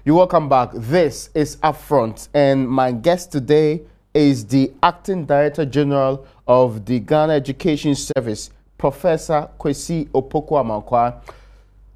You're welcome back. This is UPfront, and my guest today is the Acting Director General of the Ghana Education Service, Professor Kwesi Opoku-Amankwa.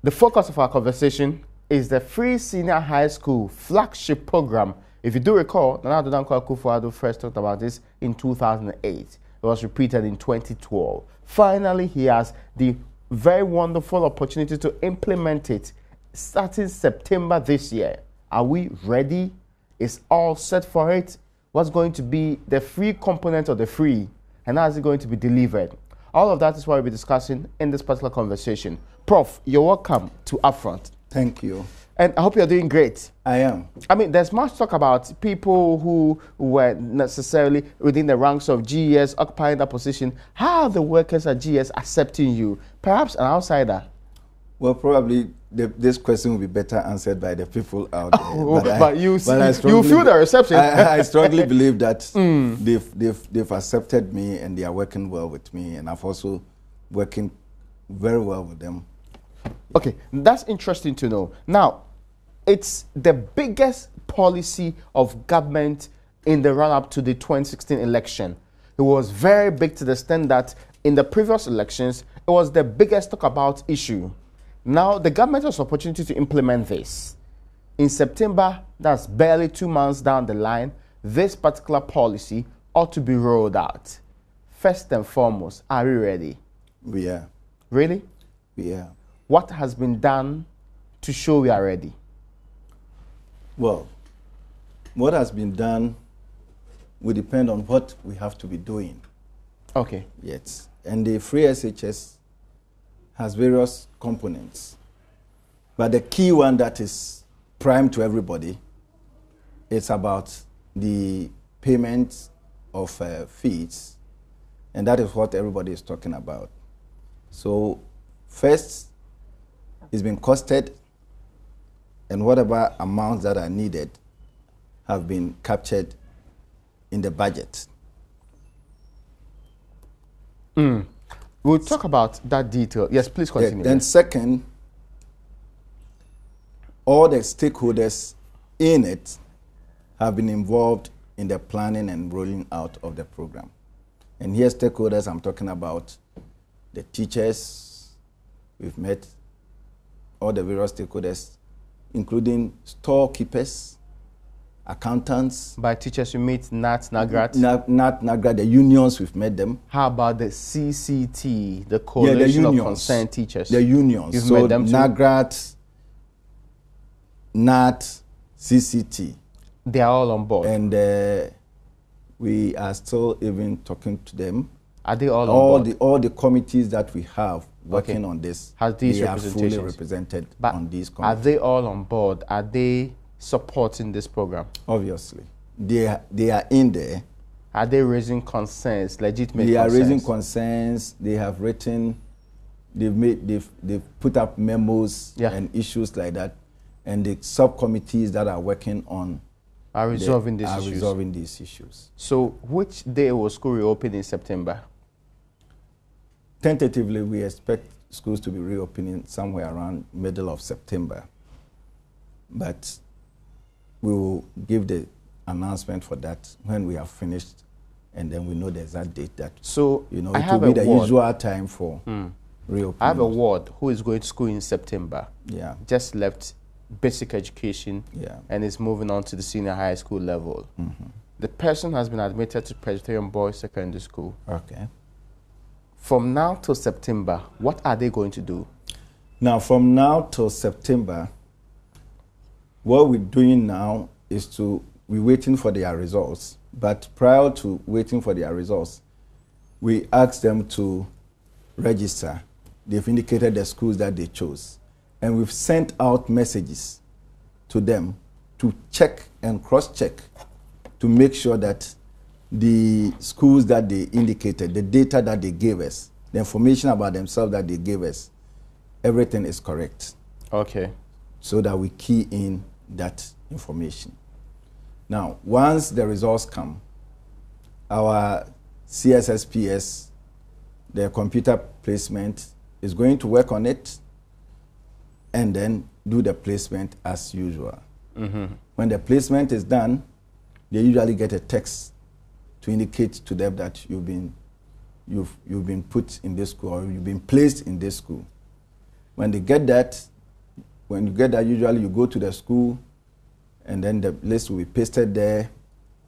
The focus of our conversation is the Free Senior High School flagship program. If you do recall, Nana Addo Dankwa Akufo-Addo first talked about this in 2008. It was repeated in 2012. Finally, he has the very wonderful opportunity to implement it starting September this year. Are we ready? Is all set for it? What's going to be the free component of the free? And how is it going to be delivered? All of that is what we'll be discussing in this particular conversation. Prof, you're welcome to UPfront. Thank you. And I hope you're doing great. I am. I mean, there's much talk about people who were necessarily within the ranks of GES occupying that position. How are the workers at GES accepting you? Perhaps an outsider. Well, probably this question will be better answered by the people out there. But you feel the reception. I strongly believe that they've accepted me and they are working well with me, and I've also working very well with them. Okay, that's interesting to know. Now, it's the biggest policy of government in the run-up to the 2016 election. It was very big to the extent that in the previous elections, it was the biggest talk about issue. Now, the government has opportunity to implement this. In September, that's barely 2 months down the line, this particular policy ought to be rolled out. First and foremost, are we ready? We are. Really? We are. What has been done to show we are ready? Well, what has been done will depend on what we have to be doing. Okay. Yes. And the free SHS has various components. But the key one that is prime to everybody is about the payment of fees. And that is what everybody is talking about. So first, it's been costed, and whatever amounts that are needed have been captured in the budget. We'll talk about that detail. Yes, please continue. Then second, all the stakeholders in it have been involved in the planning and rolling out of the program. And here stakeholders, I'm talking about the teachers. We've met all the various stakeholders, including storekeepers, accountants. By teachers, you meet NAT, NAGRAT? NAT, NAGRAT, the unions, we've met them. How about the CCT, the Coalition of Concerned Teachers? The unions. You've met them too? NAGRAT, NAT, CCT. They are all on board? And we are still even talking to them. Are they all on board? All the committees that we have working on this, they are fully represented on these committees. Are they all on board? Are they supporting this program? Obviously. They are in there. Are they raising concerns, legitimate concerns? They are raising concerns. They have written, they've put up memos and issues like that. And the subcommittees that are working on are resolving these issues. So which day will school reopen in September? Tentatively, we expect schools to be reopening somewhere around middle of September. But we will give the announcement for that when we have finished, and then we know the exact date that, so it will be the usual time for reopening. I have a ward who is going to school in September. Yeah. Just left basic education and is moving on to the senior high school level. The person has been admitted to Presbyterian Boys Secondary School. Okay. From now till September, what are they going to do? Now, from now till September, what we're doing now is we're waiting for their results. But prior to waiting for their results, we asked them to register. They've indicated the schools that they chose. And we've sent out messages to them to check and cross-check to make sure that the schools that they indicated, the data that they gave us, the information about themselves that they gave us, everything is correct. Okay. So that we key in that information. Now, once the results come, our CSSPS, the computer placement, is going to work on it and then do the placement as usual. When the placement is done, they usually get a text to indicate to them that you've been put in this school or you've been placed in this school. When you get that, usually you go to the school, and then the list will be pasted there.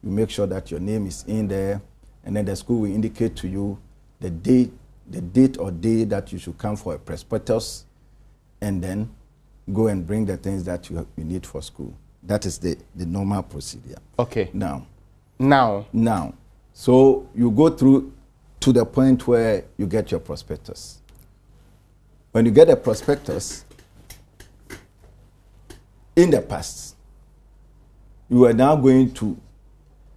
You make sure that your name is in there, and then the school will indicate to you the date or day that you should come for a prospectus, and then go and bring the things that you need for school. That is the normal procedure. Okay. Now. So you go through to the point where you get your prospectus. When you get a prospectus, in the past, you are now going to,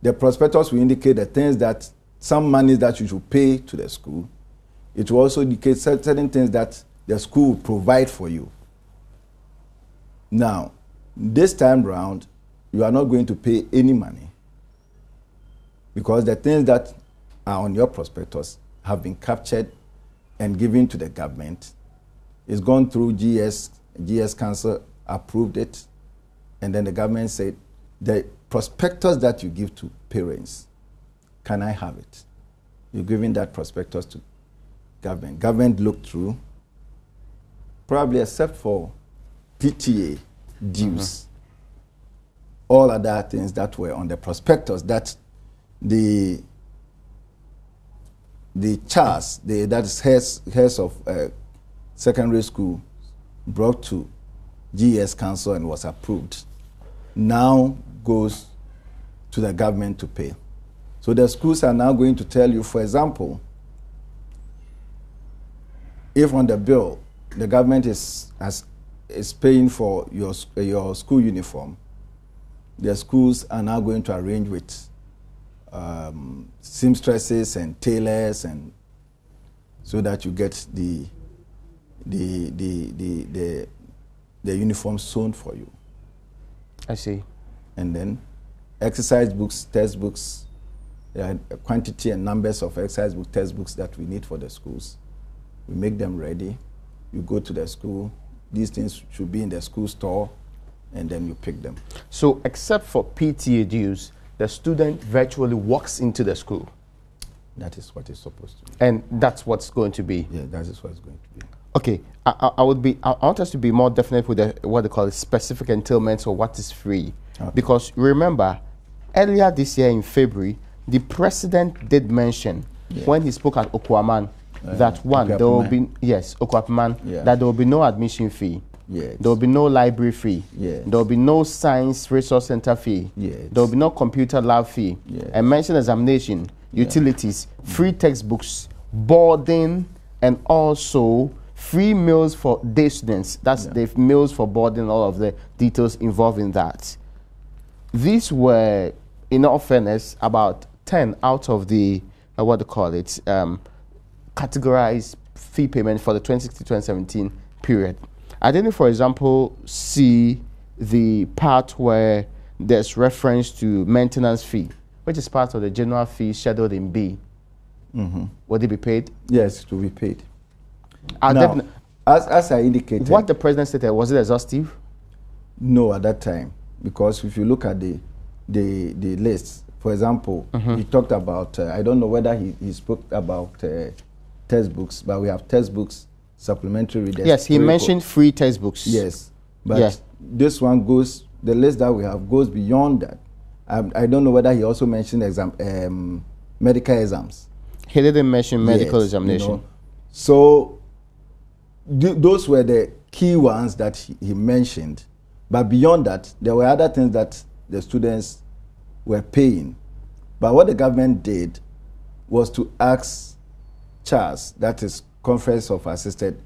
the prospectus will indicate the things that, some money that you should pay to the school. It will also indicate certain things that the school will provide for you. Now, this time round, you are not going to pay any money, because the things that are on your prospectus have been captured and given to the government. It's gone through GS Council approved it, and then the government said, the prospectus that you give to parents, can I have it? You're giving that prospectus to government. Government looked through, probably except for PTA dues, all other things that were on the prospectus that the CHAS, that is heads of secondary school, brought to GS Council and was approved, now goes to the government to pay. So the schools are now going to tell you, for example, if on the bill the government is paying for your school uniform, the schools are now going to arrange with seamstresses and tailors, and so that you get the uniform sewn for you. I see. And then exercise books, textbooks, quantity and numbers of exercise book, textbooks that we need for the schools. We make them ready. You go to the school. These things should be in the school store, and then you pick them. So except for PTA dues, the student virtually walks into the school. That is what it's supposed to be. And that's what's going to be. Yeah, that is what it's going to be. Okay, I want us to be more definite with what they call it, specific entailments or what is free. Okay. Because remember, earlier this year in February, the president did mention, when he spoke at Okwaman, that one, there will be, Okwaman, that there will be no admission fee. Yes. There will be no library fee. Yes. There will be no science resource center fee. Yes. There will be no computer lab fee. Yes. And mention examination, utilities, free textbooks, boarding, and also free meals for day students. That's the meals for boarding, all of the details involved in that. These were, in all fairness, about 10 out of the, categorized fee payment for the 2016-2017 period. I didn't, for example, see the part where there's reference to maintenance fee, which is part of the general fee scheduled in B. Would it be paid? Yes, it will be paid. Now, as I indicated, what the president stated, was it exhaustive? No, at that time, because if you look at the list, for example, he talked about, I don't know whether he spoke about textbooks, but we have textbooks, supplementary readers. Yes, he mentioned free textbooks. Yes, but this one goes, the list that we have goes beyond that. I don't know whether he also mentioned medical exams. He didn't mention medical examination. You know, so those were the key ones that he mentioned. But beyond that, there were other things that the students were paying. But what the government did was to ask CHAS, that is Conference of Assisted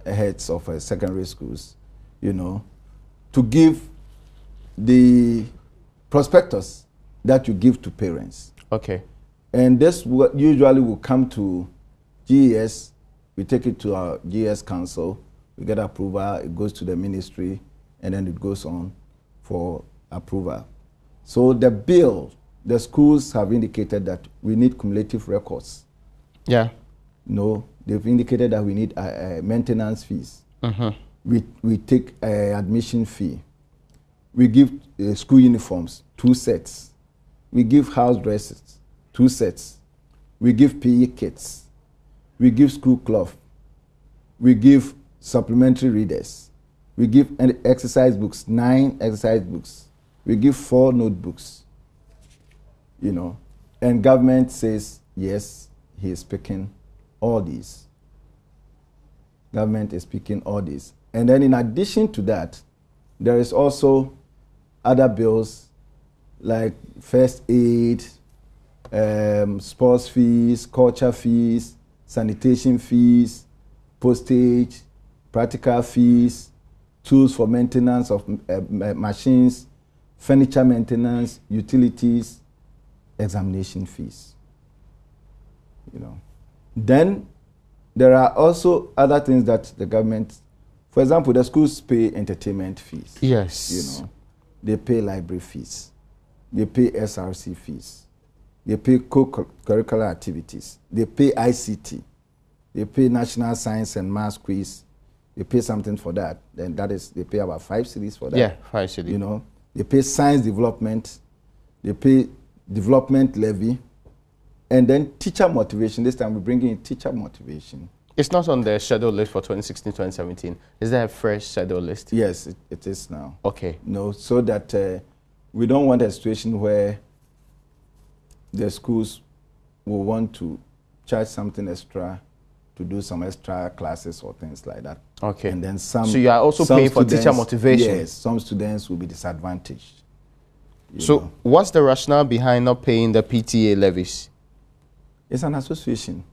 Heads of Secondary Schools, to give the prospectus that you give to parents. Okay. And this usually will come to GES. We take it to our GS Council. We get approval. It goes to the ministry, and then it goes on for approval. So the bill, the schools have indicated that we need cumulative records. Yeah. No, they've indicated that we need maintenance fees. We take admission fee. We give school uniforms, 2 sets. We give house dresses, 2 sets. We give PE kits. We give school cloth. We give supplementary readers. We give exercise books, 9 exercise books. We give 4 notebooks. You know, and government says, yes, he is picking all these. Government is picking all these. And then in addition to that, there is also other bills like first aid, sports fees, culture fees, sanitation fees, postage, practical fees, tools for maintenance of machines, furniture maintenance, utilities, examination fees. You know. Then there are also other things that the government, for example, the schools pay entertainment fees. Yes. You know, they pay library fees. They pay SRC fees. They pay co-curricular activities. They pay ICT. They pay National Science and Maths Quiz. They pay something for that. Then that is, they pay about 5 cedis for that. Yeah, 5 cedis. You know, they pay science development. They pay development levy. And then teacher motivation. This time we're bringing in teacher motivation. It's not on the schedule list for 2016-2017. Is there a fresh schedule list? Yes, it is now. Okay. No, so that we don't want a situation where the schools will want to charge something extra to do some extra classes or things like that. Okay. And then some. So you are also paying for teacher motivation? Yes, some students will be disadvantaged. So what's the rationale behind not paying the PTA levies? It's an association.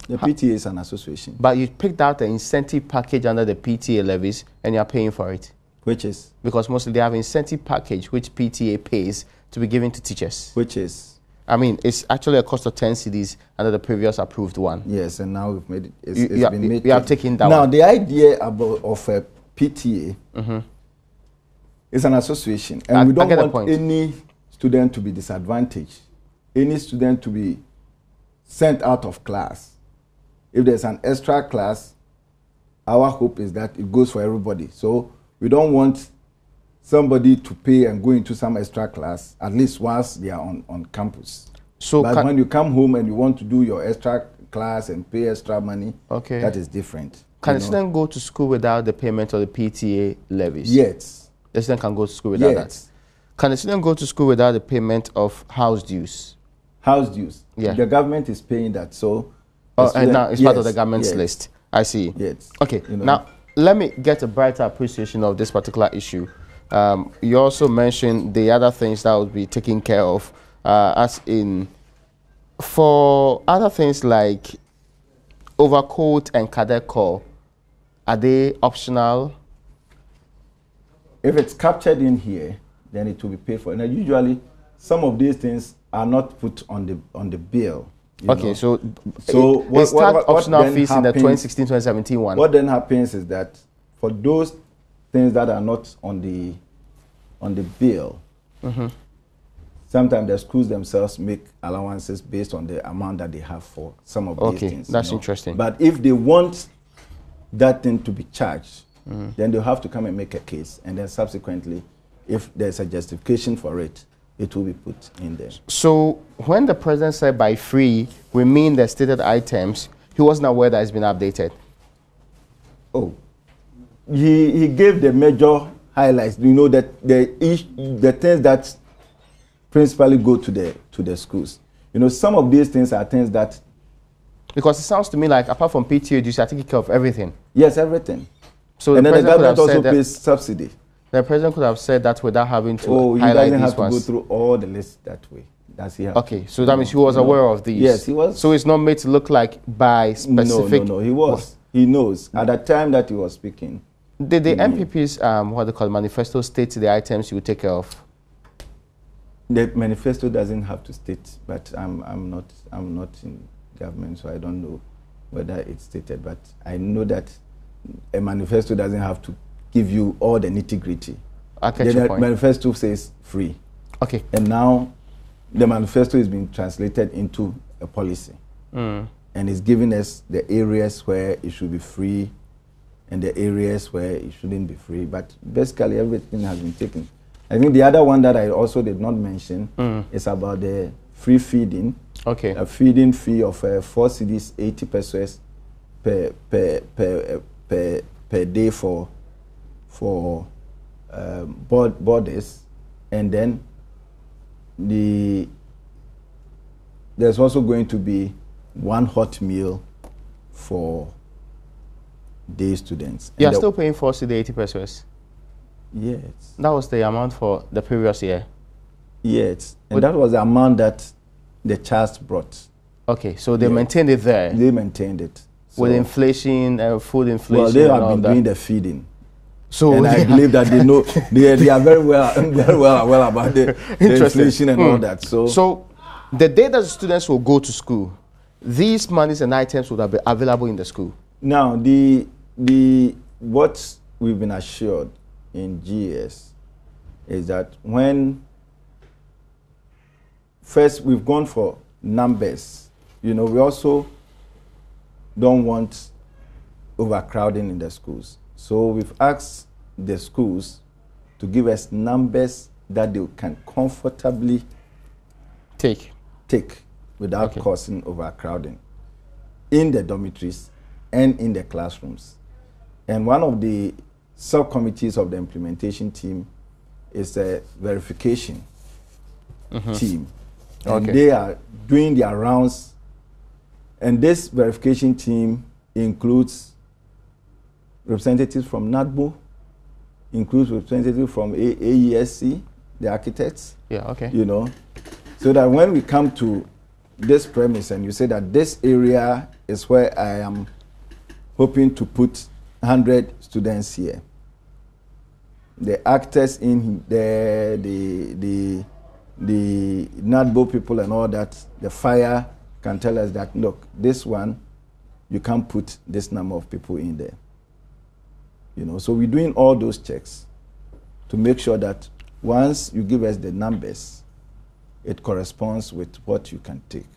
The PTA is an association. But you picked out the incentive package under the PTA levies and you are paying for it. Which is? Because mostly they have incentive package which PTA pays to be given to teachers. Which is? I mean, it's actually a cost of 10 cedis under the previous approved one. Yes, and now we've made it. It's been made. You have taken that now, one. the idea of a PTA is an association. And we don't want any student to be disadvantaged, any student to be sent out of class. If there's an extra class, our hope is that it goes for everybody. So we don't want somebody to pay and go into some extra class, at least once they are on campus. So but when you come home and you want to do your extra class and pay extra money, okay, that is different. Can a student go to school without the payment of the PTA levies? Yes. The student can go to school without that? Can a student go to school without the payment of house dues? House dues? Yeah. The government is paying that, so... and now it's part of the government's list. I see. Yes. Okay, now let me get a brighter appreciation of this particular issue. You also mentioned the other things that will be taken care of, as in, for other things like overcoat and cadet corps, are they optional? If it's captured in here, then it will be paid for. Now, usually, some of these things are not put on the bill. Okay, so it's tagged optional fees in the 2016-2017 one. What then happens is that for those things that are not on the bill, sometimes the schools themselves make allowances based on the amount that they have for some of these things. Okay, that's interesting. But if they want that thing to be charged, then they'll have to come and make a case, and then subsequently, if there's a justification for it, it will be put in there. So when the president said by free, we mean the stated items, he wasn't aware that it's been updated. Oh, he gave the major highlights. You know that the things that principally go to the schools. You know, some of these things are things that. Because it sounds to me like apart from PTA dues, you are taking care of everything. Yes, everything. So and then the government also pays subsidy. The president could have said that without having to highlight these ones. He doesn't have to go through all the list that way. Does he have okay, so that means he was aware of these. Yes, he was. So it's not made to look like by specific. No, he was. He knows. At the time that he was speaking. Did the MPP's what they call manifesto state the items you would take care of? The manifesto doesn't have to state, but I'm not in government, so I don't know whether it's stated. But I know that a manifesto doesn't have to give you all the nitty-gritty. The manifesto says free. Okay. And now the manifesto is being translated into a policy. And it's giving us the areas where it should be free and the areas where it shouldn't be free. But basically everything has been taken. I think the other one that I also did not mention is about the free feeding. Okay. A feeding fee of 4 cedis 80 pesos per day for boarders, and then there's also going to be 1 hot meal for day students. You're still paying 4 cedi 80 pesos? Yes. That was the amount for the previous year? Yes. And that was the amount that the CHS brought. Okay, so they maintained it there? They maintained it. So with inflation, food inflation. Well, they have been doing the feeding. So and I believe that they know they are very well aware about the inflation and all that. So the day that the students will go to school, these monies and items would be available in the school. Now, what we've been assured in GS is that when first we've gone for numbers, we also don't want overcrowding in the schools. So we've asked the schools to give us numbers that they can comfortably take without causing overcrowding in the dormitories and in the classrooms. And one of the subcommittees of the implementation team is a verification team. And they are doing their rounds. And this verification team includes representatives from NADBO, includes representatives from AESC, the architects. Yeah, okay. So that when we come to this premise and you say that this area is where I am hoping to put 100 students here, the actors in there, the NADBO people and all that, the fire can tell us that, look, this one, you can't put this number of people in there. So we're doing all those checks to make sure that once you give us the numbers, it corresponds with what you can take.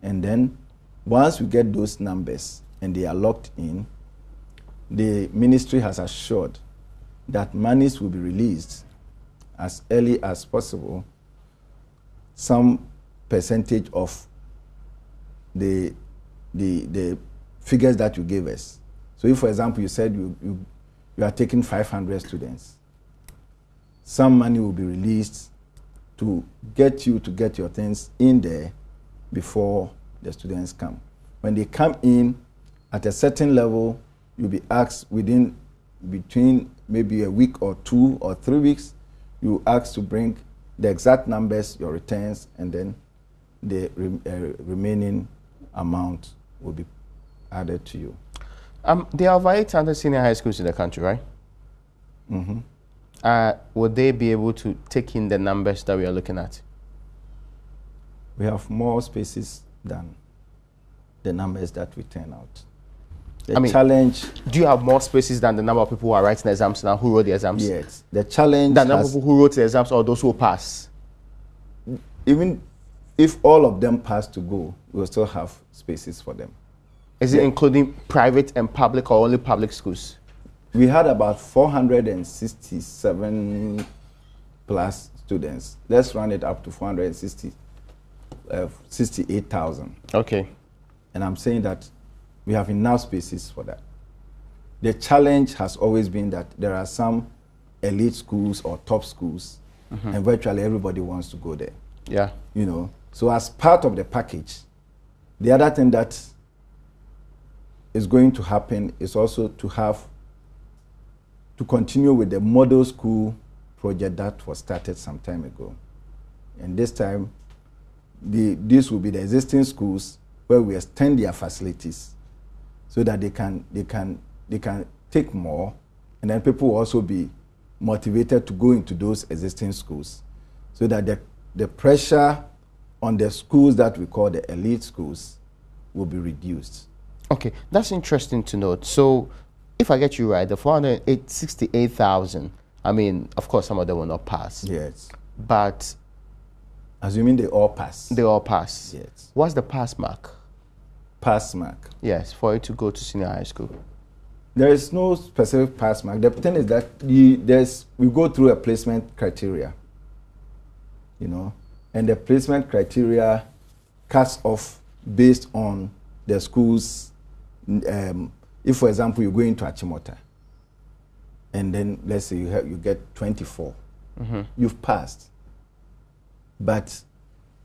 And then once we get those numbers and they are locked in, the ministry has assured that monies will be released as early as possible, some percentage of the figures that you gave us. So if, for example, you said you are taking 500 students, some money will be released to get you to get your things in there before the students come. When they come in at a certain level, you'll be asked between maybe a week or 2 or 3 weeks, you asked to bring the exact numbers, your returns, and then the remaining amount will be added to you. There are over 800 senior high schools in the country, right? Would they be able to take in the numbers that we are looking at? We have more spaces than the numbers that we turn out. The challenge... Do you have more spaces than the number of people who are writing the exams now, who wrote the exams? Yes. The challenge the number of people who wrote the exams or those who pass? Even if all of them pass to go, we'll still have spaces for them. Is it including private and public or only public schools? We had about 467 plus students. Let's run it up to 468,000. Okay. And I'm saying that we have enough spaces for that. The challenge has always been that there are some elite schools or top schools, and virtually everybody wants to go there. Yeah. So as part of the package, the other thing that is going to happen is also to continue with the model school project that was started some time ago. And this time, these will be the existing schools where we extend their facilities so that they can take more, and then people will also be motivated to go into those existing schools so that the pressure on the schools that we call the elite schools will be reduced. Okay, that's interesting to note. So if I get you right, the 468,000, of course, some of them will not pass. Yes. But... assuming they all pass. They all pass. Yes. What's the pass mark? Pass mark? Yes, for you to go to senior high school. There is no specific pass mark. The thing is that we go through a placement criteria, you know, and the placement criteria cuts off based on the schools. If, for example, you go into Achimota, and then let's say you get 24, you've passed. But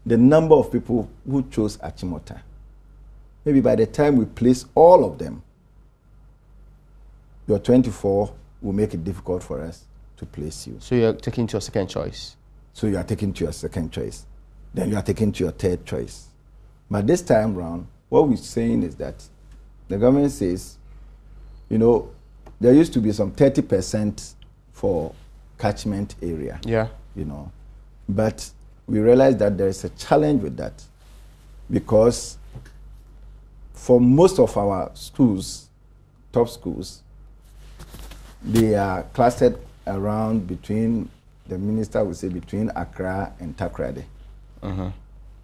the number of people who chose Achimota, maybe by the time we place all of them, your 24 will make it difficult for us to place you. So you're taking to your second choice? So you are taking to your second choice. Then you are taking to your third choice. But this time round, what we're saying is that the government says, you know, there used to be some 30% for catchment area. Yeah. You know, but we realize that there is a challenge with that, because for most of our schools, top schools, they are clustered around between, the minister would say, between Accra and Takoradi.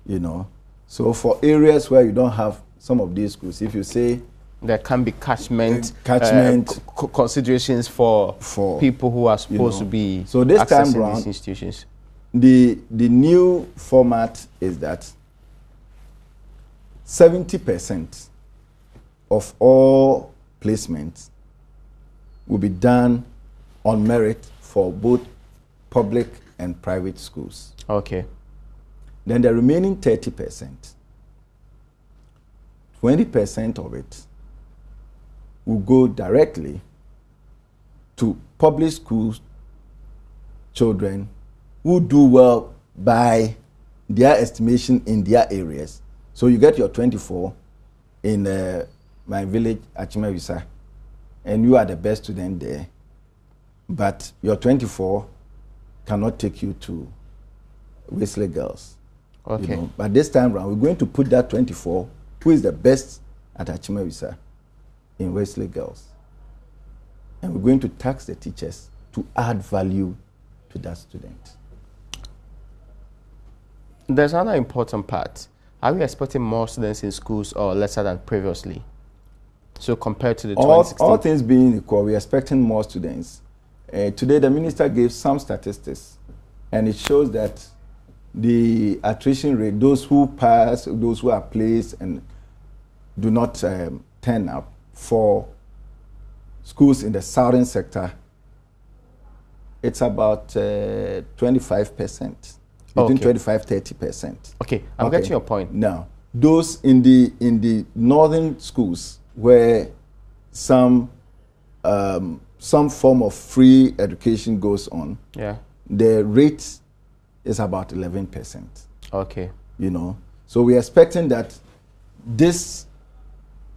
You know, so for areas where you don't have some of these schools, if you say there can be catchment considerations for people who are supposed to be so this time accessing around, these institutions. The new format is that 70% of all placements will be done on merit for both public and private schools. Okay. Then the remaining 30%, 20% of it will go directly to public school children who do well by their estimation in their areas. So you get your 24 in my village, Achimavisa, and you are the best student there. But your 24 cannot take you to Wesley Girls. Okay. You know? But this time around, we're going to put that 24, who is the best at Achimavisa, in Wesley Girls. And we're going to tax the teachers to add value to that student. There's another important part. Are we expecting more students in schools or lesser than previously? So compared to the 2016? All things being equal, we're expecting more students. Today, the minister gave some statistics, and it shows that the attrition rate, those who pass, those who are placed and do not turn up for schools in the southern sector, it's about 25%. Between 25–30%. Okay, I'm getting your point. Now, those in the northern schools where some form of free education goes on, the rate is about 11%. Okay. You know, so we're expecting that this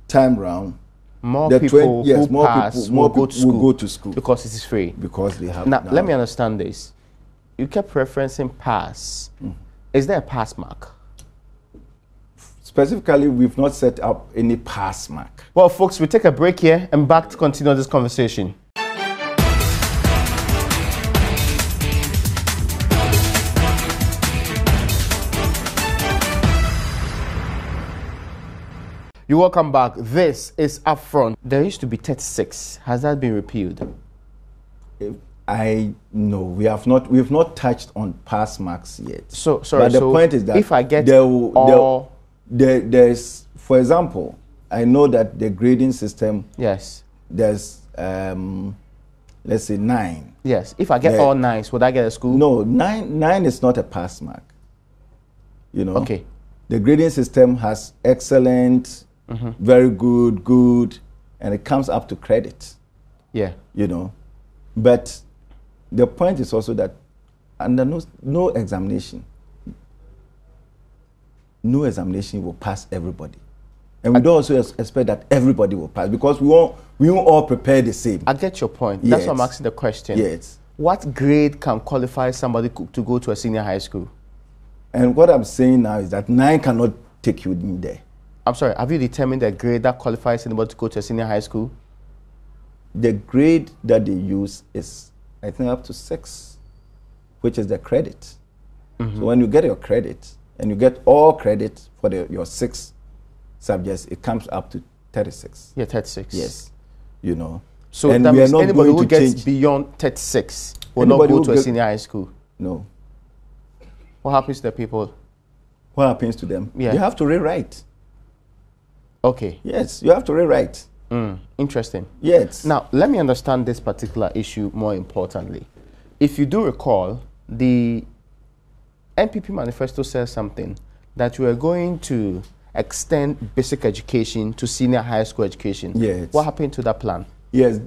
time round, more people who pass will go to school because it is free. Because they have. Now, let me understand this. You kept referencing pass. Is there a pass mark? Specifically, we've not set up any pass mark. Well, folks, we take a break here and back to continue this conversation. You're welcome back. This is Upfront. There used to be 36. Has that been repealed? No, we've not touched on pass marks yet. So sorry. But the point is that if I get there's, for example, I know that the grading system. Yes. There's let's say 9. Yes. If I get all 9s, would I get a school? No, 9 is not a pass mark. You know. Okay. The grading system has excellent, very good, good, and it comes up to credit. Yeah. You know, but the point is also that under no examination will pass everybody. And we don't also expect that everybody will pass, because we won't all prepare the same. I get your point. That's why I'm asking the question. Yes. What grade can qualify somebody to go to a senior high school? And what I'm saying now is that 9 cannot take you in there. I'm sorry, have you determined the grade that qualifies anybody to go to a senior high school? The grade that they use is, I think, up to 6, which is the credit. So when you get your credit, and you get all credit for your 6 subjects, it comes up to 36. Yeah, 36. Yes. you know. So and that means anybody who gets beyond 36 will not go to a senior high school? No. What happens to the people? What happens to them? Yeah. You have to rewrite. Okay. Yes, you have to rewrite. Interesting. Yes. Now, let me understand this particular issue more importantly. If you do recall, the NPP manifesto says something that we are going to extend basic education to senior high school education. Yes. What happened to that plan? Yes.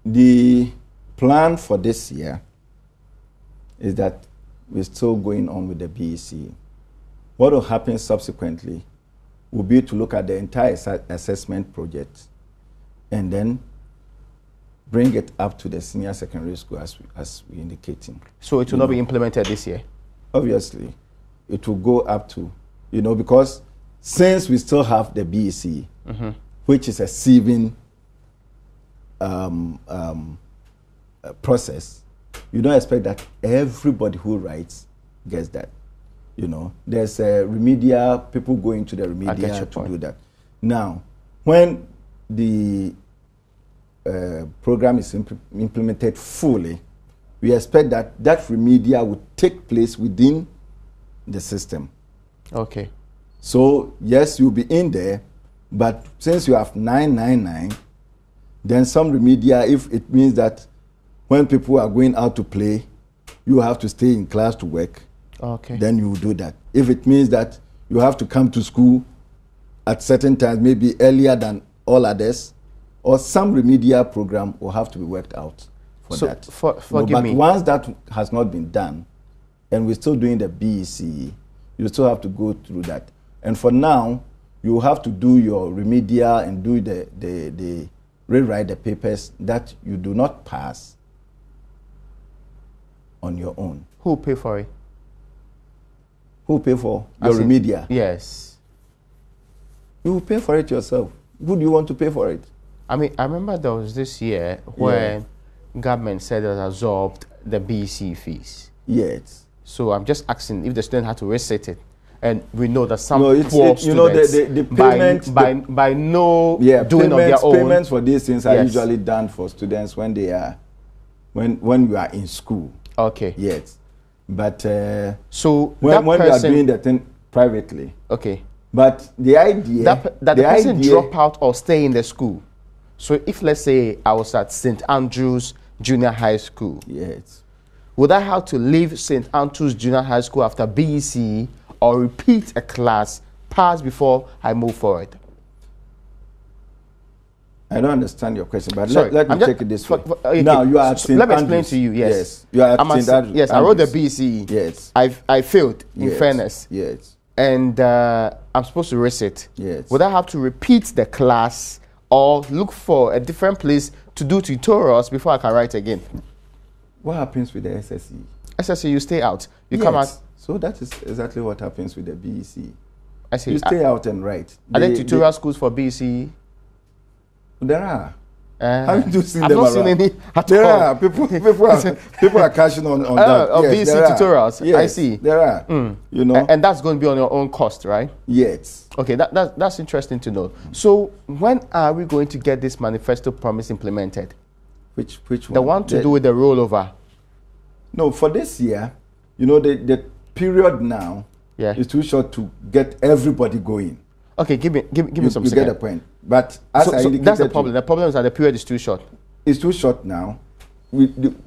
The plan for this year is that we're still going on with the BEC. What will happen subsequently will be to look at the entire assessment project and then bring it up to the senior secondary school as we're indicating. So it will not be implemented this year? Obviously, it will go up to, because since we still have the BEC, which is a sieving process, you don't expect that everybody who writes gets that. There's remedial, people going to the remedial to do that. Now, when the program is implemented fully, we expect that remedial would take place within the system. Okay. So, yes, you'll be in there, but since you have 999, then some remedial, if it means that when people are going out to play, you have to stay in class to work, okay, then you will do that. If it means that you have to come to school at certain times, maybe earlier than all others, or some remedial program will have to be worked out for that. Forgive me. But once that has not been done, and we're still doing the BEC, you still have to go through that. And for now, you have to do your remedial and do the rewrite the papers that you do not pass on your own. Who will pay for it? Who will pay for your remedial? Yes. You will pay for it yourself. Who do you want to pay for it? I mean, I remember there was this year when government said it absorbed the BEC fees. Yes. So I'm just asking if the student had to reset it. And we know that some poor students, the payment, by no doing of their own. Payments for these things are usually done for students when they are, when you are in school. Okay. Yes. But so when you are doing the thing privately. Okay. But the idea that the person drop out or stay in the school. So if, let's say, I was at St. Andrews Junior High School. Yes. Would I have to leave St. Andrews Junior High School after BEC or repeat a class, pass before I move forward? I don't understand your question, but let me take it this way. Okay. Now you are at St. Let me Andrews. explain to you, yes. You are at St. Andrews. Yes, I wrote the BEC. Yes. I failed, in fairness. Yes. And I'm supposed to resit. Yes. Would I have to repeat the class or look for a different place to do tutorials before I can write again? What happens with the SSE? SSE, you stay out. You come out. So that is exactly what happens with the BEC. I see. You stay out and write. Are there tutorial schools for BEC? There are. Haven't you seen I've them not around? seen any at there all. are. People are cashing on that. Of BEC tutorials. Yes, I see. There are. And that's going to be on your own cost, right? Yes. Okay, that's interesting to know. So when are we going to get this manifesto promise implemented? Which one? The one to do with the rollover. No, for this year, the period now is too short to get everybody going. Okay, give me some You second. get the point. But as I indicated, that's the problem. The problem is that the period is too short. It's too short now.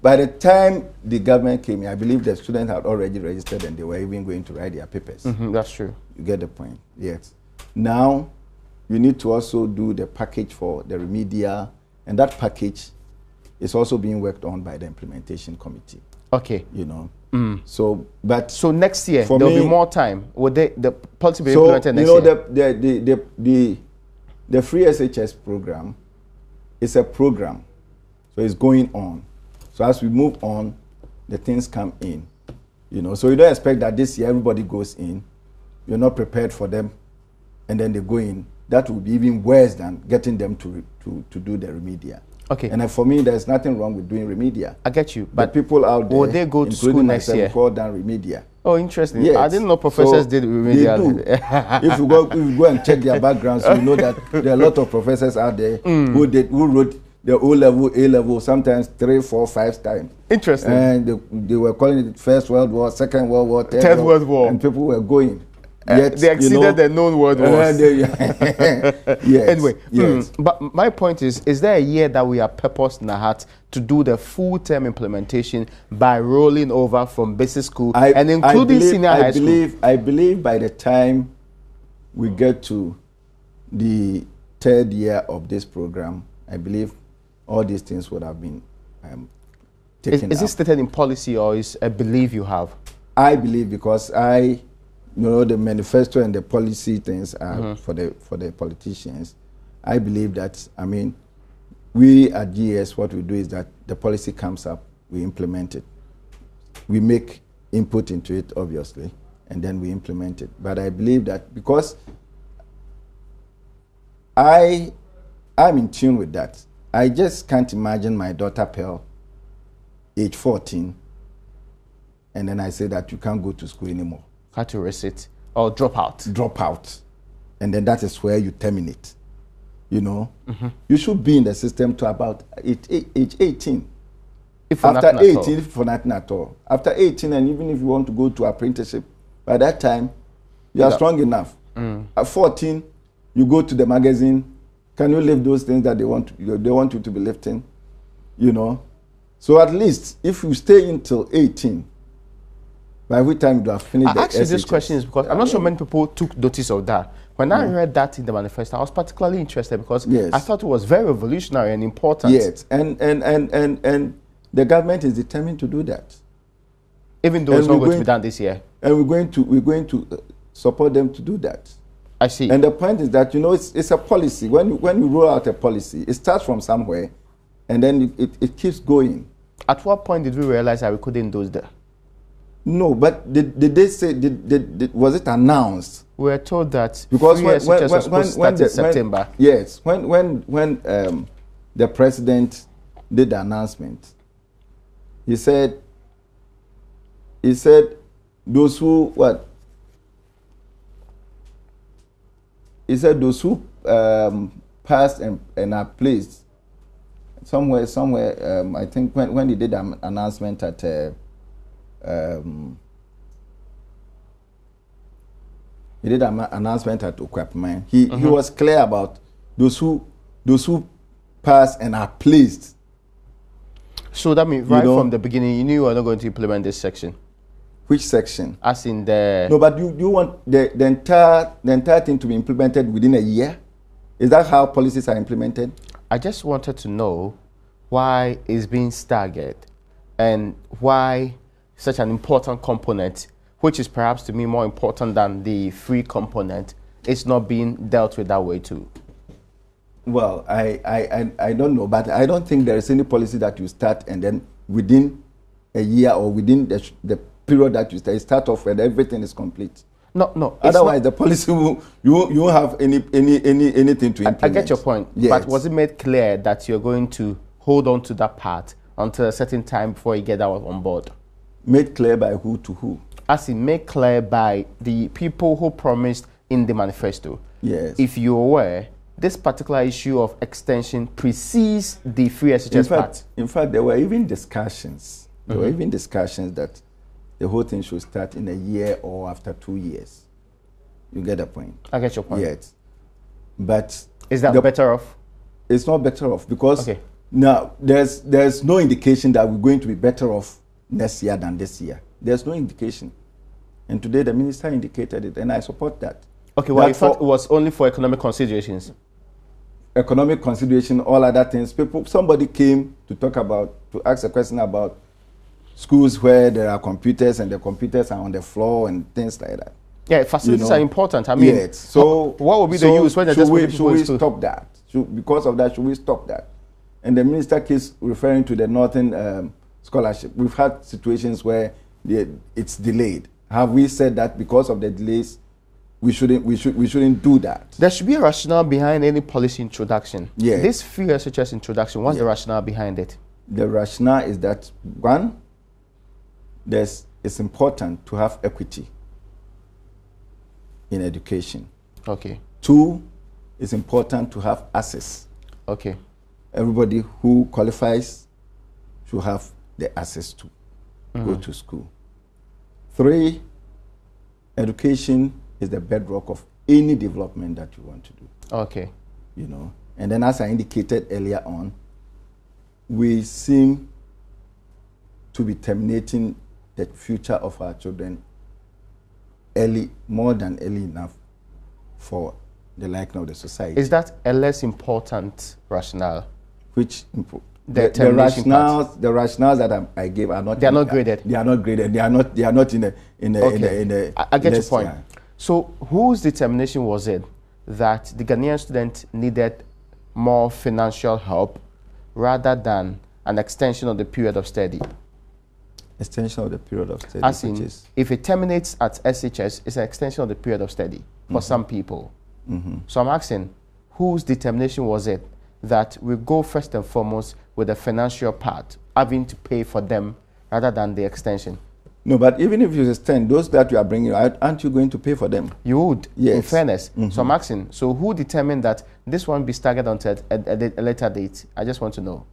By the time the government came in, I believe the students had already registered and they were even going to write their papers. That's true. You get the point. Yes. Now, you need to also do the package for the remedial, and that package is also being worked on by the implementation committee. Okay. So next year there will be more time. Would the policy be implemented next year? The free SHS program is a program, so it's going on. So as we move on, the things come in. So you don't expect that this year everybody goes in. You're not prepared for them, and then they go in. That will be even worse than getting them to do the remedial. Okay. And for me, there's nothing wrong with doing remedial. I get you. But the people out there, will they go to school next year? Call down remedial. Oh, interesting. Yes. I didn't know professors did remedial. They do. If you go and check their backgrounds, you know that there are a lot of professors out there who wrote the O level, A level, sometimes 3, 4, 5 times. Interesting. And they were calling it First World War, Second World War, Third World War, and people were going. Yet, they exceeded the known world wars. Yes. Anyway, yes. But my point is there a year that we are purposed in our heart to do the full-term implementation by rolling over from basic school and including senior high school? I believe by the time we get to the 3rd year of this program, I believe all these things would have been taken up. Is this stated in policy or is a belief you have? I believe because the manifesto and the policy things are for the politicians. I believe that, we at GS, what we do is that the policy comes up, we implement it. We make input into it, obviously, and then we implement it. But I believe that because I'm in tune with that, I just can't imagine my daughter Pearl, age 14, and then I say that you can't go to school anymore. Had to resit or drop out. Drop out. And then that is where you terminate. You should be in the system to about age 18. After 18, for nothing at all. After 18, and even if you want to go to apprenticeship, by that time, you are strong enough. At 14, you go to the magazine. Can you lift those things that they want you to be lifting? So at least, if you stay until 18, by which time you have finished the SHS. Actually, this question is because I'm not sure many people took notice of that. When I read that in the manifesto, I was particularly interested because I thought it was very revolutionary and important. Yes, and the government is determined to do that. Even though it's not going to be done this year. And we're going to support them to do that. I see. And the point is that it's a policy. When you roll out a policy, it starts from somewhere, and then it keeps going. At what point did we realize that we couldn't do that? No, but did they say, was it announced? We were told that because when September. Yes, when the president did the announcement, he said those who passed and are placed somewhere. I think when he did an announcement at he did an announcement at Okwapman. He was clear about those who pass and are placed. So that means from the beginning you knew you were not going to implement this section. Which section? As in the no, but you want the entire thing to be implemented within a year? Is that how policies are implemented? I just wanted to know why it's being staggered and why such an important component, which is perhaps to me more important than the free component, is not being dealt with that way too. Well, I don't know, but I don't think there is any policy that you start and then within a year or within the period that you start off when everything is complete. No. Otherwise, the policy you won't have anything to implement. I get your point, yes. But was it made clear that you're going to hold on to that part until a certain time before you get that on board? Made clear by who to who? As in made clear by the people who promised in the manifesto. Yes. If you're aware, this particular issue of extension precedes the free SHS part. In fact, there were even discussions. There were even discussions that the whole thing should start in a year or after 2 years. You get the point? I get your point. Yes. But is that better off? It's not better off because now there's no indication that we're going to be better off next year than this year. There's no indication. And today the minister indicated it, and I support that. Okay, well, I thought it was only for economic considerations. Economic consideration, all other things. Somebody came to ask a question about schools where there are computers and the computers are on the floor and things like that. Yeah, facilities are important. I mean, yes. So what would be the use when should we stop that? Because of that, should we stop that? And the minister keeps referring to the Northern Scholarship. We've had situations where it's delayed. Have we said that because of the delays, we shouldn't do that? There should be a rationale behind any policy introduction. Yes. This free SHS introduction, what's the rationale behind it? The rationale is that, one, there's it's important to have equity in education. Okay. 2, it's important to have access. Okay. Everybody who qualifies should have the access to go to school. 3, education is the bedrock of any development that you want to do. Okay. You know, and then as I indicated earlier on, we seem to be terminating the future of our children early, more than early enough for the liking of the society. Is that a less important rationale? Which the rationales that I gave are not. They are not graded. They are not graded. They are not in the Okay. I get your point. Yeah. So, whose determination was it that the Ghanaian student needed more financial help rather than an extension of the period of study? Extension of the period of study. As in, if it terminates at SHS, it's an extension of the period of study for some people. So I'm asking, whose determination was it that we go first and foremost with the financial part, having to pay for them rather than the extension? No, but even if you extend those that you are bringing, aren't you going to pay for them? You would, yes. In fairness. So I'm asking, so who determined that this one be staggered until a later date? I just want to know.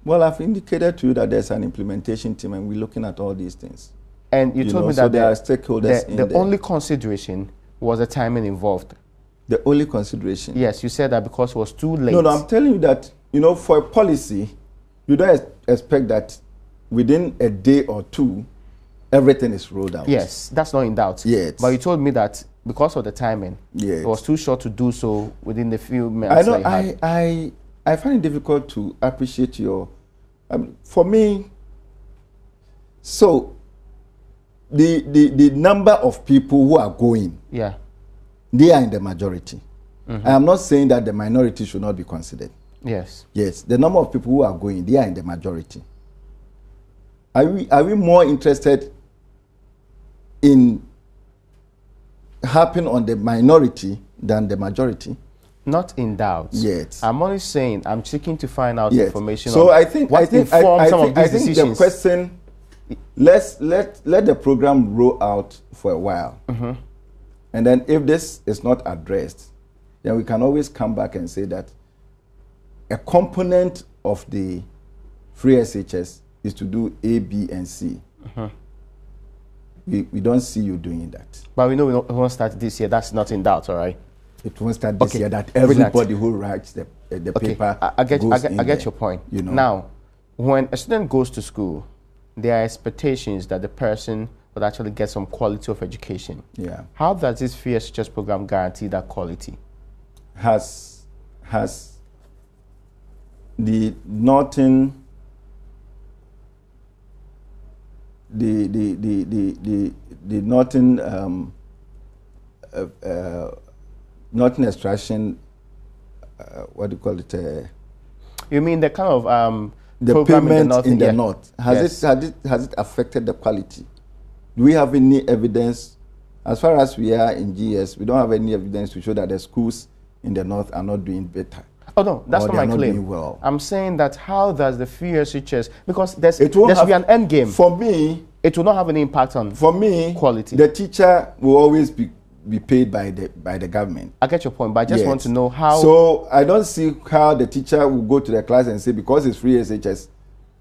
Well, I've indicated to you that there's an implementation team and we're looking at all these things. And you told me that there are stakeholders in there. The only consideration was the timing involved. The only consideration? Yes, you said that because it was too late. No, I'm telling you that, for a policy, you don't expect that within a day or two, everything is rolled out. Yes, that's not in doubt. Yes. But you told me that because of the timing, yes, it was too short to do so within the few minutes. I find it difficult to appreciate your. For me, so the number of people who are going, yeah, they are in the majority. I am not saying that the minority should not be considered. Yes. Yes, the number of people who are going, they are in the majority. Are we more interested in harping on the minority than the majority? Not in doubt. Yes. I'm only saying I'm seeking to find out yes. information. So on I think the question. Let the program roll out for a while, and then if this is not addressed, then we can always come back and say that a component of the free SHS is to do A, B, and C. We don't see you doing that. But we know we won't start this year. That's not in doubt, all right? It won't start this year. That everybody who writes the paper I get your point. Now, when a student goes to school, there are expectations that the person would actually get some quality of education. Yeah. How does this free SHS program guarantee that quality? Has the Northern Northern extraction, what do you call it? You mean the kind of the payment in the north? Has it affected the quality? Do we have any evidence? As far as we are in GS, we don't have any evidence to show that the schools in the north are not doing better. Oh no, that's not my claim. Well. I'm saying that how does the free SHS, because there should be an end game. For me, it will not have any impact on quality. The teacher will always be paid by the government. I get your point, but I just want to know how. So I don't see how the teacher will go to the class and say, because it's free SHS,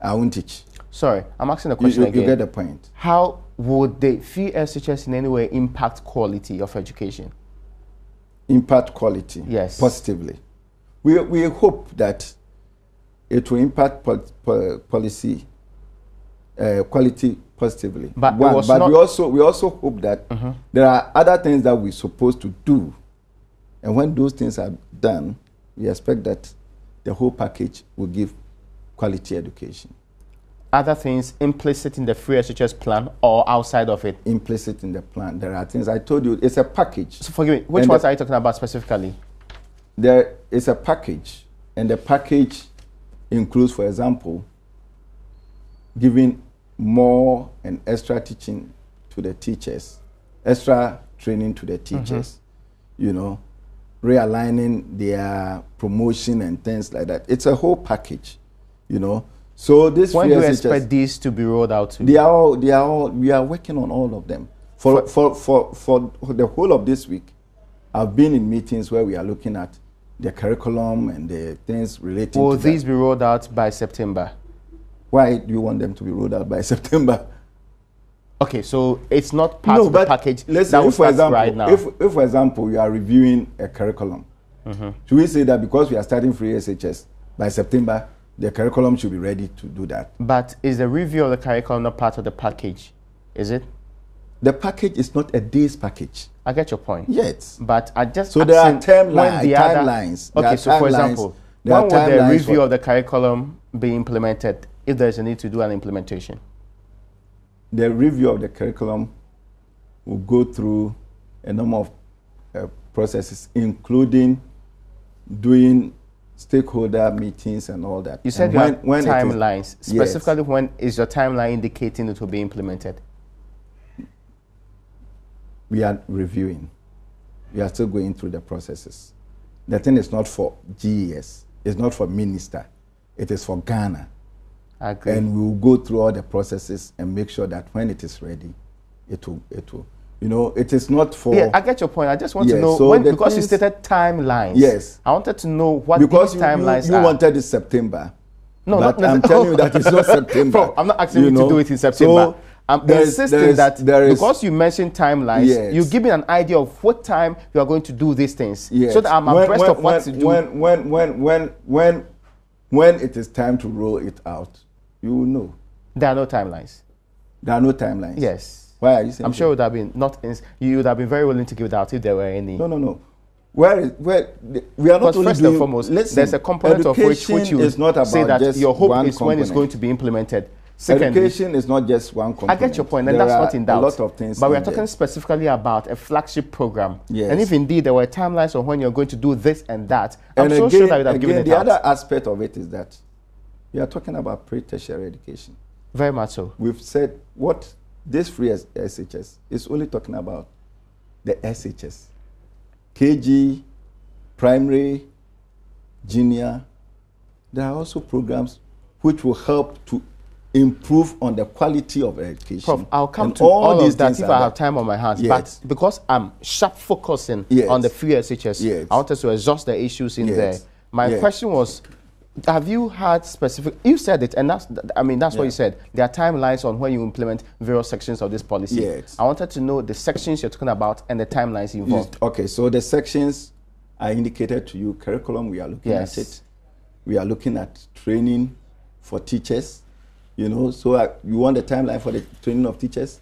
I won't teach. Sorry, I'm asking the question again. You get the point. How would the free SHS in any way impact quality of education? Impact quality? Yes. Positively. We hope that it will impact quality positively. But we also hope that there are other things that we're supposed to do, and when those things are done, we expect that the whole package will give quality education. Other things implicit in the free SHS plan or outside of it? Implicit in the plan. There are things. I told you, it's a package. So forgive me, which ones are you talking about specifically? There is a package, and the package includes, for example, giving more and extra teaching to the teachers, extra training to the teachers, realigning their promotion and things like that. It's a whole package, So this when do you SHS, expect these to be rolled out to? They are all. We are working on all of them. For the whole of this week, I've been in meetings where we are looking at the curriculum and the things related. Will to these that. be rolled out by September? Why do you want them to be rolled out by September? Okay, so it's not part of the package let's that say, will for start example, right now. if for example you are reviewing a curriculum, should we say that because we are starting free SHS by September, the curriculum should be ready to do that? But is the review of the curriculum not part of the package? Is it? The package is not a day's package. I get your point. Yes. But I just so there are timelines. Okay, so for example, when will the review of the curriculum be implemented if there is a need to do an implementation? The review of the curriculum will go through a number of processes, including doing stakeholder meetings and all that. You said when timelines. Specifically, yes. When is your timeline indicating it will be implemented? We are reviewing. We are still going through the processes. The thing is not for GES. It's not for minister. It is for Ghana. I agree. And we will go through all the processes and make sure that when it is ready, it will. You know, it is not for. Yeah, I get your point. I just want to know so when, because you stated timelines. Yes. I wanted to know what because these timelines you wanted it September. No, but not I'm telling you that it's not September. Bro, I'm not asking you to do it in September. So I'm insisting that because you mentioned timelines, yes. You give me an idea of what time you are going to do these things, yes. So that I'm abreast of what to do. When it is time to roll it out, you will know. There are no timelines. There are no timelines. Yes. Why are you saying? I'm sure you would have been very willing to give it out if there were any. No. We are not only first and foremost, there's a component of which you say that your hope is when it's going to be implemented. Secondly, education is not just one component. I get your point, and that's not in doubt. A lot of things. But we are talking specifically about a flagship program. Yes. And if indeed there were timelines on when you're going to do this and that, I'm sure that you'd have given it the out. Other aspect of it is that we are talking about pre-tertiary education. Very much so. We've said what this free SHS is only talking about the SHS. KG, primary, junior. There are also programs which will help to improve on the quality of education. Prof, I'll come to all of that if I have time on my hands. Yes. But because I'm sharp focusing on the free SHS, I wanted to exhaust the issues in there. My question was, have you had specific, you said it, and that's what you said. There are timelines on when you implement various sections of this policy. Yes. I wanted to know the sections you're talking about and the timelines involved. Okay, so the sections I indicated to you, curriculum, we are looking at it. We are looking at training for teachers. You know, so you want the timeline for the training of teachers?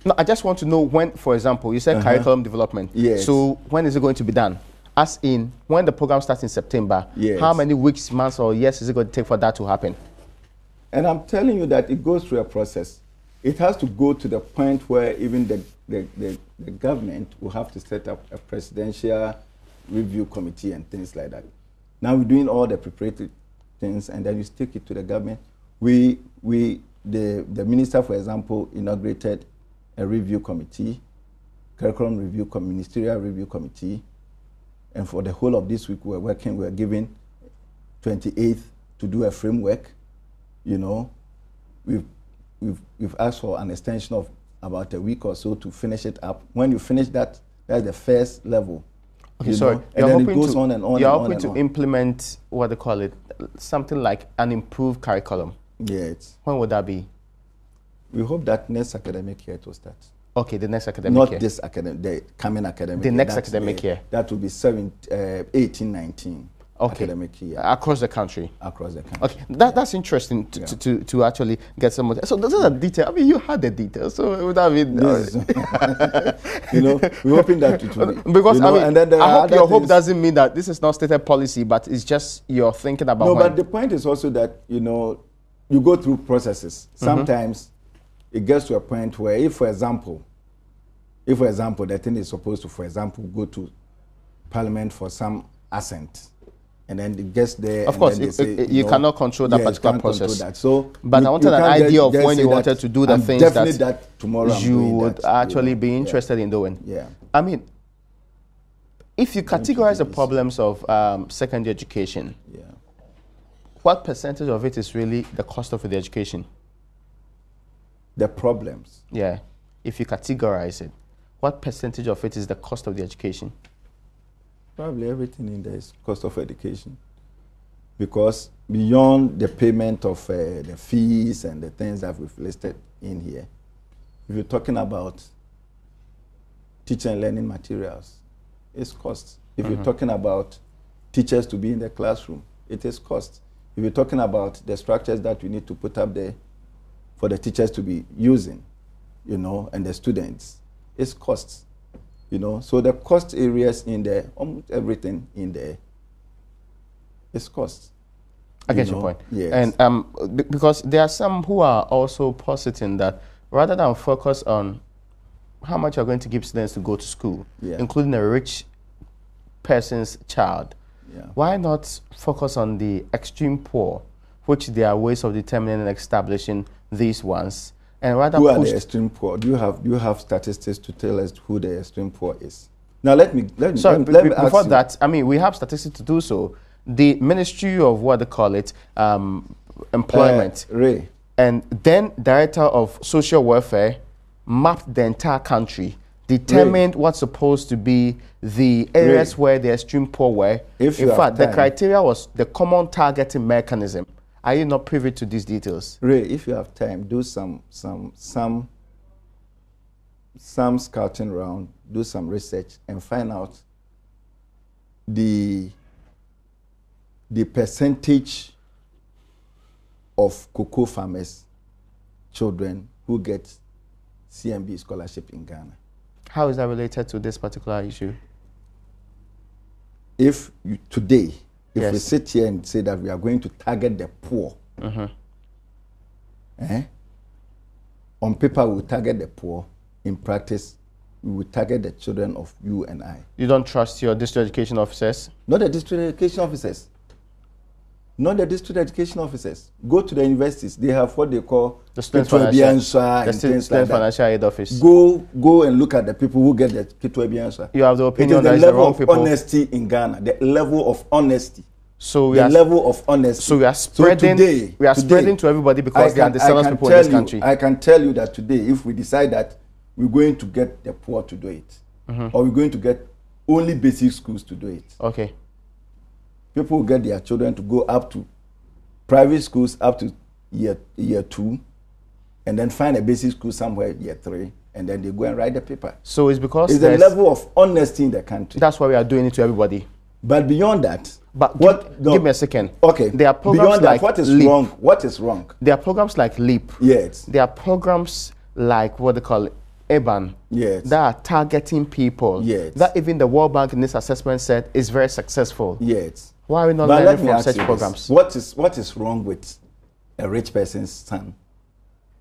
No, I just want to know when, for example, you said curriculum development. Yes. So when is it going to be done? As in, when the program starts in September, how many weeks, months, or years is it going to take for that to happen? And I'm telling you that it goes through a process. It has to go to the point where even the government will have to set up a presidential review committee and things like that. Now we're doing all the preparatory things, and then you take it to the government. The minister, for example, inaugurated a review committee, curriculum review, ministerial review committee, and for the whole of this week we're given 28th to do a framework. You know, we've asked for an extension of about a week or so to finish it up. When you finish that, that's the first level. Okay, sorry. And then it goes on and on. You're hoping to implement what they call it, something like an improved curriculum. Yes. When would that be? We hope that next academic year to start. Okay, the next academic year. Not this academic, the coming academic year. The next academic year. That will be 18-19 academic year. Across the country. Across the country. Okay, that's interesting to actually get some more. So those are the details. I mean, you had the details, so it would have been. Yes. You know, we're hoping that it will be. Because and then I hope your hope doesn't mean that this is not stated policy, but it's just you're thinking about. No, but the point is also that you go through processes. Sometimes it gets to a point where, if for example, the thing is supposed to, for example, go to Parliament for some assent, and then it gets there. Of course, you cannot control that particular process. So, but I wanted an idea of when you wanted to do the things that tomorrow you would actually be interested in doing. Yeah. I mean, if you categorize the problems of secondary education, what percentage of it is really the cost of the education? The problems. Yeah. If you categorize it, what percentage of it is the cost of the education? Probably everything in there is cost of education. Because beyond the payment of the fees and the things that we've listed in here, if you're talking about teaching and learning materials, it's cost. If you're talking about teachers to be in the classroom, it is cost. If you're talking about the structures that we need to put up there for the teachers to be using, you know, and the students, it's cost. You know, so the cost areas in there, almost everything in there, is cost. I get your point. Yes. And because there are some who are also positing that rather than focus on how much you're going to give students to go to school, including a rich person's child, why not focus on the extreme poor, which there are ways of determining and establishing these ones, and rather who are the extreme poor? Do you have statistics to tell us who the extreme poor is? Now let me before that, I mean, we have statistics to do so. The Ministry of what they call it, employment, Ray, and then Director of Social Welfare mapped the entire country, determined what's supposed to be the areas where the extreme poor were. In fact, the criteria was the common targeting mechanism. Are you not privy to these details? Ray, if you have time, do some scouting around, do some research, and find out the percentage of cocoa farmers' children who get CMB scholarship in Ghana. How is that related to this particular issue? If we sit here and say that we are going to target the poor, on paper we will target the poor, in practice we will target the children of you and I. You don't trust your district education officers? Not the district education officers. Not the district education officers. Go to the universities. They have what they call the student financial aid office. Go and look at the people who get the Kitwe Bianswa. You have the opinion that it's the wrong people. Level of honesty in Ghana. The level of honesty. So we are spreading. Spreading to everybody because they are the dishonest people in this country. I can tell you that today, if we decide that we're going to get the poor to do it, or we're going to get only basic schools to do it. Okay. People will get their children to go up to private schools up to year 2, and then find a basic school somewhere year 3, and then they go and write the paper. So it's because it's the level of honesty in the country. That's why we are doing it to everybody. But beyond that, give me a second. Okay. There are programs beyond that, like what is LEAP. wrong? What is wrong? There are programs like LEAP. Yes. There are programs like what they call EBAN. Yes. That are targeting people. Yes. That even the World Bank in this assessment said is very successful. Yes. Why are we not learning from such programs? What is wrong with a rich person's son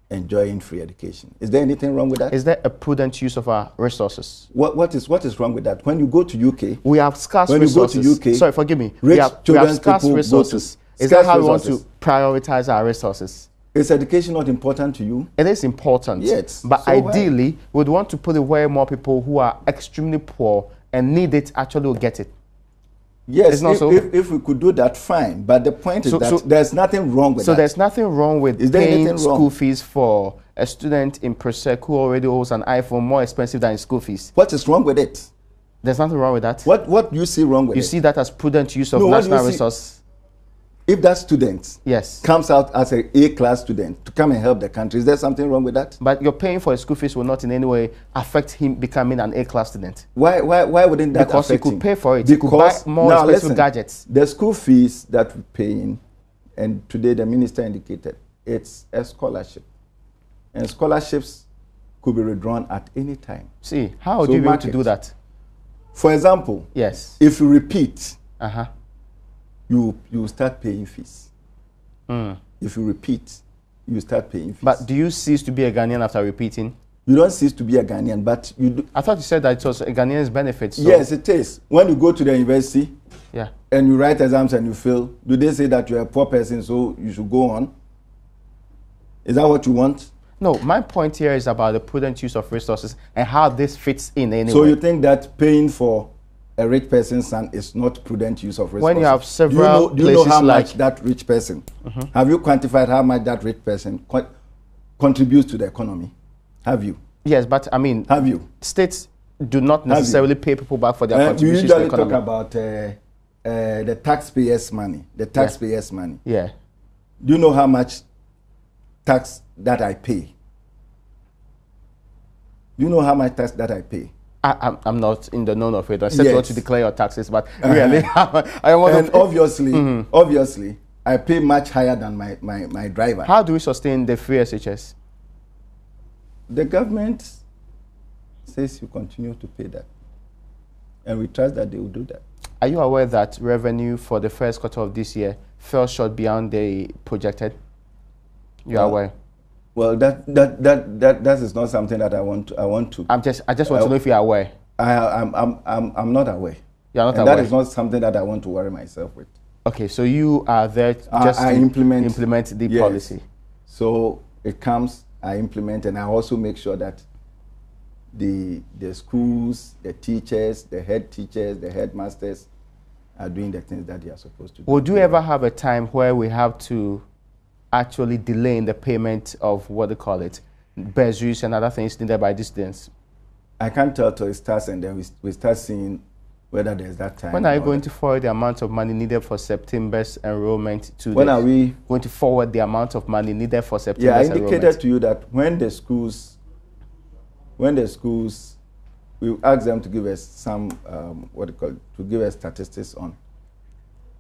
enjoying free education? Is there anything wrong with that? Is there a prudent use of our resources? What is wrong with that? When you go to UK, we have scarce resources. When you go to UK, sorry, forgive me. We have scarce resources. Is that how we want to prioritize our resources? Is education not important to you? It is important. Yes. But so ideally, we'd want to put it where more people who are extremely poor and need it actually will get it. Yes, if we could do that, fine. But the point is that there's nothing wrong with that. So there's nothing wrong with paying school fees for a student in Presec who already owns an iPhone more expensive than his school fees. What is wrong with it? There's nothing wrong with that. What do you see wrong with it? You see that as prudent use of national resource. If that student yes comes out as an A-class student to come and help the country, is there something wrong with that? But you're paying for his school fees will not in any way affect him becoming an A-class student. Why wouldn't that because affect him? Because he could pay for it. He could buy more expensive gadgets. The school fees that we're paying, and today the minister indicated, it's a scholarship. And scholarships could be withdrawn at any time. See, how do you be able to do that? For example, yes, if you repeat, you start paying fees. If you repeat, you start paying fees. But do you cease to be a Ghanaian after repeating? You don't cease to be a Ghanaian, but you do. I thought you said that it was a Ghanaian's benefit. So. Yes, it is. When you go to the university yeah, and you write exams and you fail, do they say that you're a poor person, so you should go on? Is that what you want? No, my point here is about the prudent use of resources and how this fits in anyway. So you think that paying for a rich person's son is not prudent use of resources. When you have several do you know how like much that rich person, have you quantified how much that rich person contributes to the economy? Have you? Yes, but I mean, have you? States do not necessarily pay people back for their contributions to the economy. We usually talk about the taxpayers' money. The taxpayers' money. Yeah. Do you know how much tax that I pay? Do you know how much tax that I pay? I'm not in the known of it. I said you want to declare your taxes, but really, I want and to obviously, I pay much higher than my driver. How do we sustain the free SHS? The government says you continue to pay that, and we trust that they will do that. Are you aware that revenue for the first quarter of this year fell short beyond the projected? You are aware? Well, that is not something that I want to. I just want to know if you are aware. I'm not aware. You're not aware. That is not something that I want to worry myself with. Okay, so you are there just to implement the policy. So it comes, I implement, and I also make sure that the schools, the teachers, the head teachers, the headmasters are doing the things that they are supposed to do. Would you ever have a time where we have to actually delay in the payment of what they call it, bursaries and other things needed by these students? I can't tell till it starts, and then we start seeing whether there's that time. When are you going to forward the amount of money needed for September's enrollment to when are we going to forward the amount of money needed for September's enrollment? I indicated to you that when the schools, we ask them to give us some, to give us statistics on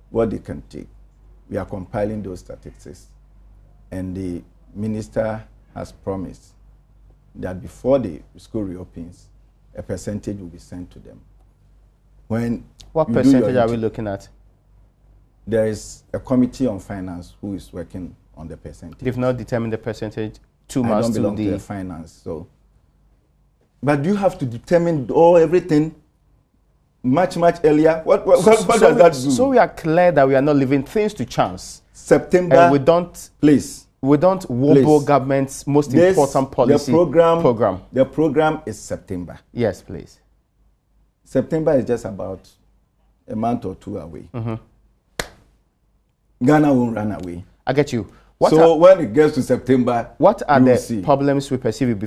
what they can take. We are compiling those statistics. And the minister has promised that before the school reopens, a percentage will be sent to them. What percentage are we looking at? There is a committee on finance who is working on the percentage. They've not determined the percentage 2 months to the finance. So, but you have to determine everything much earlier. What does that do? So we are clear that we are not leaving things to chance. September. And we don't. Please. We don't wobble government's most important policy. The program is September. Yes, please. September is just about a month or two away. Ghana won't run away. I get you. When it gets to September, what are the problems we perceive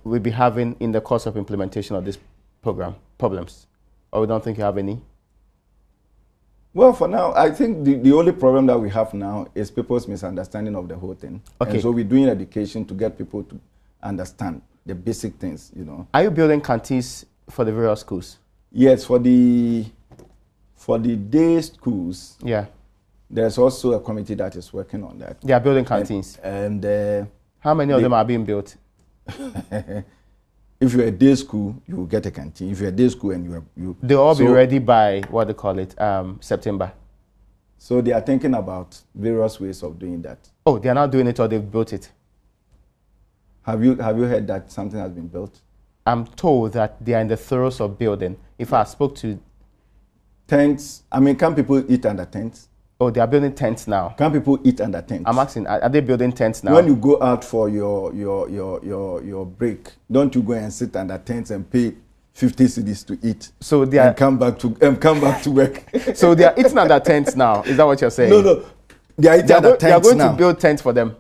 we'll be having in the course of implementation of this program? Problems? Or we don't think you have any? Well, for now, I think the only problem that we have now is people's misunderstanding of the whole thing. Okay. And so we're doing education to get people to understand the basic things, you know. Are you building canteens for the various schools? Yes, for the day schools. Yeah. There's also a committee that is working on that. They are building canteens. And how many of them are being built? If you're a day school, you will get a canteen. If you're a day school and they'll all be ready by what they call it, September. So they are thinking about various ways of doing that. Oh, they are not doing it or they've built it. Have you heard that something has been built? I'm told that they are in the throes of building. If I spoke to tents, I mean, can people eat under tents? Oh, they are building tents now. Can people eat under tents? I'm asking, are they building tents now? When you go out for your break, don't you go and sit under tents and pay 50 cedis to eat? So they are and come back to work. So they are eating under tents now. Is that what you're saying? No. They are eating under tents now. They are going to build tents for them.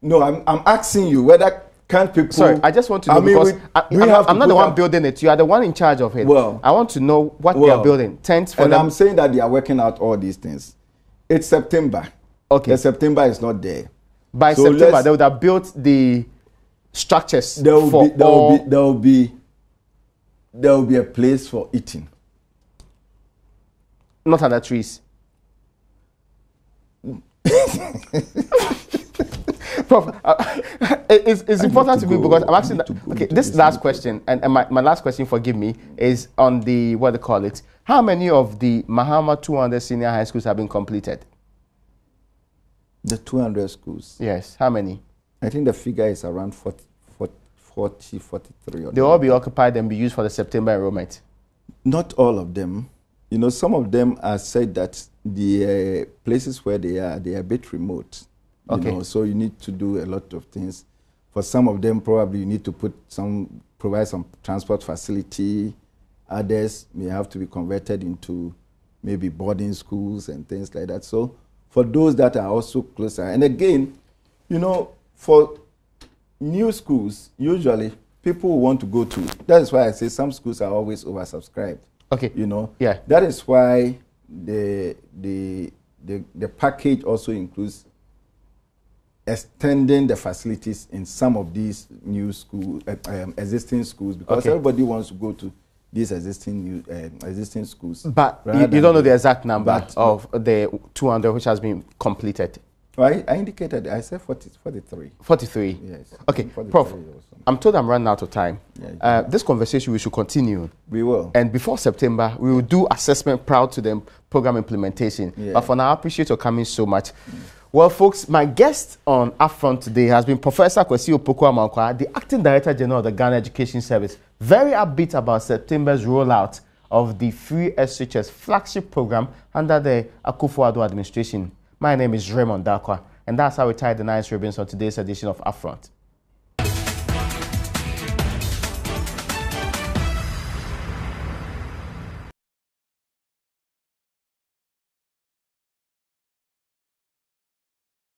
No, I'm asking you whether can't people. Sorry, I just want to know because I'm not the one building it. You are the one in charge of it. Well, I want to know what they are building. Tents for them. And I'm saying that they are working out all these things. It's September. Okay. The September is not there. By September, they would have built the structures. There will be a place for eating. Not under trees. Prof, it's important to me because I'm asking that. Okay, this last question, and my last question, forgive me, is on the, what they call it. How many of the Mahama 200 senior high schools have been completed? The 200 schools? Yes, how many? I think the figure is around 40, 43. They'll all be occupied and be used for the September enrollment? Not all of them. You know, some of them are said that the places where they are a bit remote. You know, so you need to do a lot of things. For some of them, probably you need to provide some transport facility Others may have to be converted into maybe boarding schools and things like that. So for those that are also closer, and again, you know, for new schools, usually people want to go to. That is why I say some schools are always oversubscribed. Okay. You know. Yeah. That is why the package also includes extending the facilities in some of these new school, existing schools, because everybody wants to go to these existing schools. But you don't know the exact number of the 200 which has been completed. I indicated, I said 43. 43? Yes. Okay, Prof, I'm told I'm running out of time. Yeah, this conversation we should continue. We will. And before September, we will do assessment prior to the program implementation. Yeah. But for now, I appreciate your coming so much. Well, folks, my guest on Upfront today has been Professor Kwesi Opoku-Amankwah, the Acting Director General of the Ghana Education Service. Very upbeat about September's rollout of the free SHS flagship program under the Akufo-Addo administration. My name is Raymond Dakwa, and that's how we tie the nice ribbons on today's edition of Upfront.